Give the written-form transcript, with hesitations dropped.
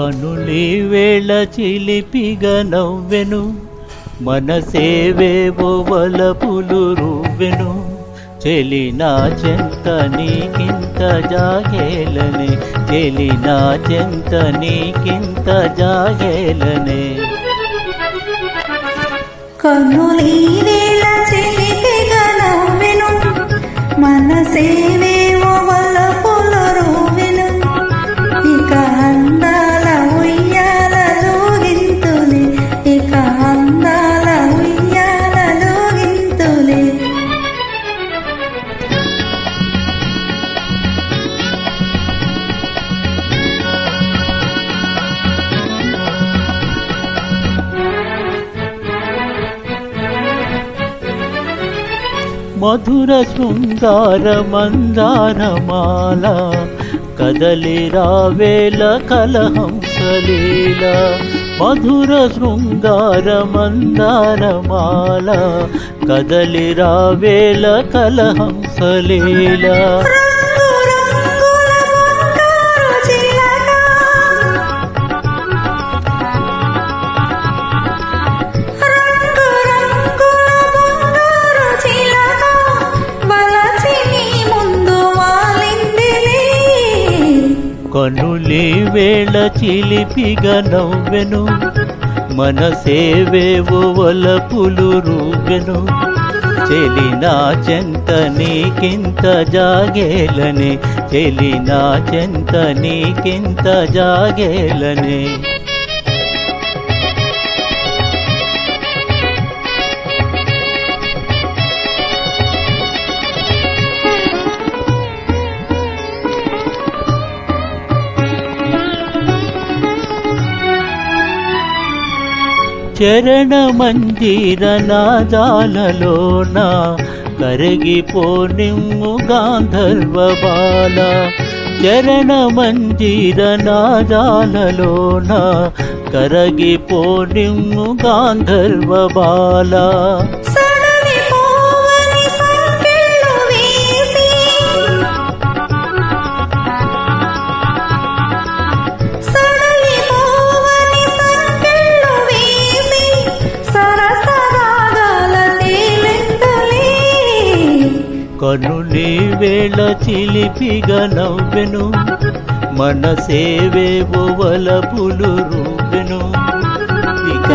కనులి వేళ చిలిపిగా నవ్వెను, మనసేవేవో వలపులు రువ్వెను. చెలి నా చెంత నీకింత జాగేలనే, చెలి నా చెంత నీకింత జాగేలనే. కనులి వేళ చిలిపిగా నవ్వెను, మనసేవేవో వలపులు రువ్వెను. ఇక అందాల ఉయ్యాలలో గింతులే, ఇక అందాల ఉయ్యాలలో గింతులే. మధుర శృంగార మందారమాల, కదలి రావేల కలహంసలీల. మధుర శృంగార మందారమాల, కదలి రావేల కలహంసలీల. కనులి వేళ చిలిపిగా నవ్వెను, మనసేవేవో వలపులు రువ్వెను. చెలి నా చెంత నీకింత జాగేలనే, చెలి నా చెంత నీకింత జాగేలనే. చరణ మందిర నాదాలలోన, కరిగిపోనిమ్ము గాంధర్వ బాల. చరణ మందిర నాదాలలోన, కరిగిపోనిమ్ము గాంధర్వ బాల. కనులి వేళ చిలిపిగా నవ్వెను, మనసేవేవో వలపులు రువ్వెను. ఇక